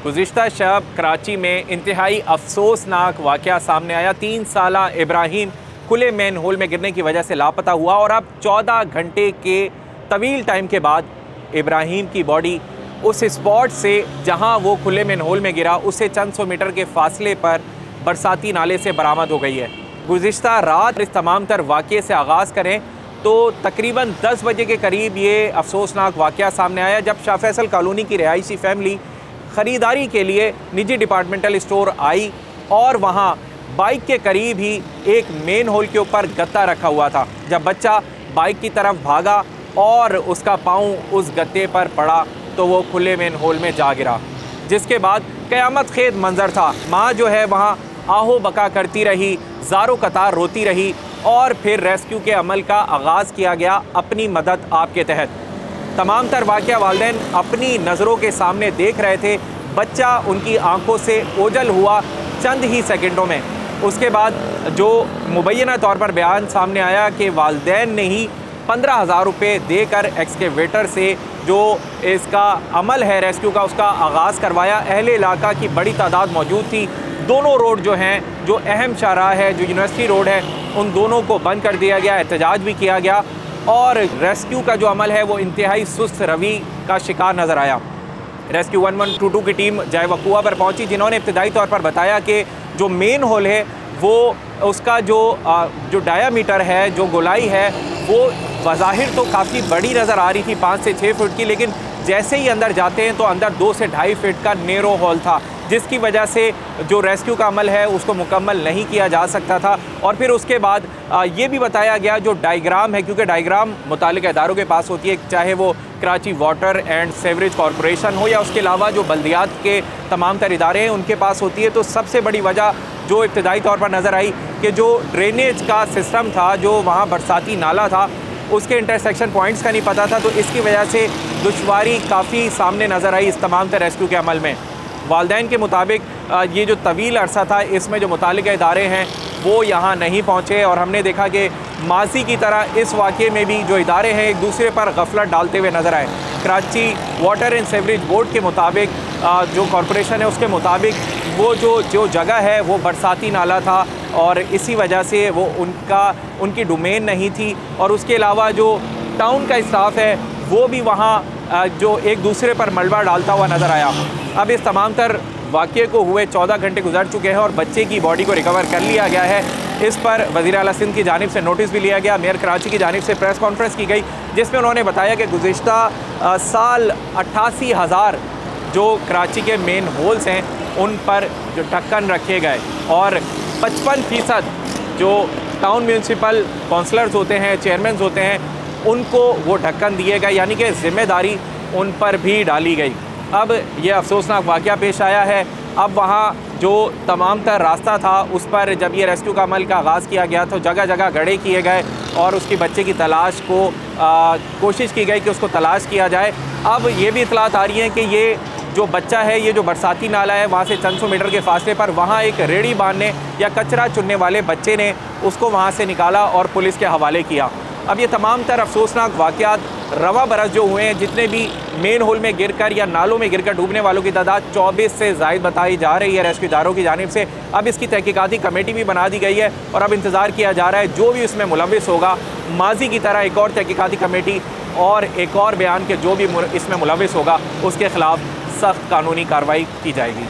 गुज़िश्ता शब कराची में इंतहाई अफसोसनाक वाक़या सामने आया। 3 साला इब्राहिम खुले मेन होल में गिरने की वजह से लापता हुआ और अब 14 घंटे के तवील टाइम के बाद इब्राहिम की बॉडी उस स्पॉट से जहां वो खुले मेन होल में गिरा उससे चंद सौ मीटर के फासले पर बरसाती नाले से बरामद हो गई है। गुज़िश्ता रात इस तमाम तर वाक़े से आगाज़ करें तो तकरीबन 10 बजे के करीब ये अफसोसनाक वाक़या सामने आया, जब शाह फैसल कॉलोनी की रिहायशी फैमिली ख़रीदारी के लिए निजी डिपार्टमेंटल स्टोर आई और वहाँ बाइक के करीब ही एक मेन होल के ऊपर गत्ता रखा हुआ था। जब बच्चा बाइक की तरफ भागा और उसका पाँव उस गत्ते पर पड़ा तो वो खुले मेन होल में जा गिरा, जिसके बाद क़यामत खेद मंजर था। माँ जो है वहाँ आहो बका करती रही, ज़ारो कतार रोती रही और फिर रेस्क्यू के अमल का आगाज़ किया गया अपनी मदद आपके तहत। तमाम तर वाक़या वालिदैन अपनी नज़रों के सामने देख रहे थे। बच्चा उनकी आंखों से ओझल हुआ चंद ही सेकंडों में। उसके बाद जो मुबैना तौर पर बयान सामने आया कि वालिदैन ने ही 15,000 रुपये देकर एक्सकेवेटर से जो इसका अमल है रेस्क्यू का उसका आगाज़ करवाया। अहले इलाका की बड़ी तादाद मौजूद थी। दोनों रोड जो हैं, जो अहम शाहराह है, जो यूनिवर्सिटी रोड है, उन दोनों को बंद कर दिया गया, एहतजाज भी किया गया और रेस्क्यू का जो अमल है वो इंतहाई सुस्त रवि का शिकार नज़र आया। रेस्क्यू 1122 की टीम जाए वक़ुआ पर पहुंची, जिन्होंने इब्तदाई तौर पर बताया कि जो मेन होल है वो उसका जो डायामीटर है, जो गोलाई है, वो बज़ाहिर तो काफ़ी बड़ी नज़र आ रही थी, 5 से 6 फुट की, लेकिन जैसे ही अंदर जाते हैं तो अंदर 2 से 2.5 फीट का नैरो हॉल था, जिसकी वजह से जो रेस्क्यू का अमल है उसको मुकम्मल नहीं किया जा सकता था। और फिर उसके बाद ये भी बताया गया जो डायग्राम है, क्योंकि डायग्राम मुतालिका इदारों के पास होती है, चाहे वो Karachi water and sewerage corporation हो या उसके अलावा जो बल्दियात के तमाम तर इदारे हैं उनके पास होती है। तो सबसे बड़ी वजह जो इब्तदाई तौर पर नज़र आई कि जो ड्रेनेज का सिस्टम था, जो वहाँ बरसाती नाला था, उसके इंटरसेक्शन पॉइंट्स का नहीं पता था, तो इसकी वजह से दुश्वारी काफ़ी सामने नज़र आई इस तमाम तर रेस्क्यू के अमल में। वालिदैन के मुताबिक ये जो तवील अरसा था इसमें जो मुतालिका इदारे हैं वो यहाँ नहीं पहुँचे और हमने देखा कि माजी की तरह इस वाक़े में भी जो इदारे हैं एक दूसरे पर गफलत डालते हुए नज़र आए। Karachi water and sewerage board के मुताबिक, जो कॉरपोरेशन है उसके मुताबिक, वो जो जगह है वो बरसाती नाला था और इसी वजह से वो उनकी डोमेन नहीं थी। और उसके अलावा जो टाउन का स्टाफ है वो भी वहाँ जो एक दूसरे पर मलबा डालता हुआ नज़र आया। अब इस तमाम तर वाक़े को हुए 14 घंटे गुजर चुके हैं और बच्चे की बॉडी को रिकवर कर लिया गया है। इस पर वज़ीर आला सिंध की जानिब से नोटिस भी लिया गया। मेयर कराची की जानिब से प्रेस कॉन्फ्रेंस की गई, जिसमें उन्होंने बताया कि गुज़िश्ता साल 88,000 जो कराची के मेन होल्स हैं उन पर जो ढक्कन रखे गए और 55% जो टाउन म्यूनसिपल काउंसलर्स होते हैं, चेयरमैन होते हैं, उनको वो ढक्कन दिए गए, यानी कि ज़िम्मेदारी उन पर भी डाली गई। अब ये अफसोसनाक वाक़या पेश आया है। अब वहाँ जो तमाम तर रास्ता था उस पर जब ये रेस्क्यू का अमल का आगाज़ किया गया तो जगह जगह गड्ढे किए गए और उसकी बच्चे की तलाश को कोशिश की गई कि उसको तलाश किया जाए। अब ये भी इतलात आ रही है कि ये जो बच्चा है, ये जो बरसाती नाला है वहाँ से चंद सौ मीटर के फासले पर वहाँ एक रेड़ी बांधने या कचरा चुनने वाले बच्चे ने उसको वहाँ से निकाला और पुलिस के हवाले किया। अब ये तमाम तर अफसोसनाक वाक़यात रवा बरस जो हुए हैं, जितने भी मेन होल में गिरकर या नालों में गिरकर डूबने वालों की तादाद 24 से ज़ायद बताई जा रही है रेस्क्यू इदारों की जानिब से। अब इसकी तहकीकाती कमेटी भी बना दी गई है और अब इंतज़ार किया जा रहा है जो भी इसमें मुलविस होगा, माजी की तरह एक और तहकीकाती कमेटी और एक और बयान के जो भी इसमें मुलविस होगा उसके ख़िलाफ़ सख्त कानूनी कार्रवाई की जाएगी।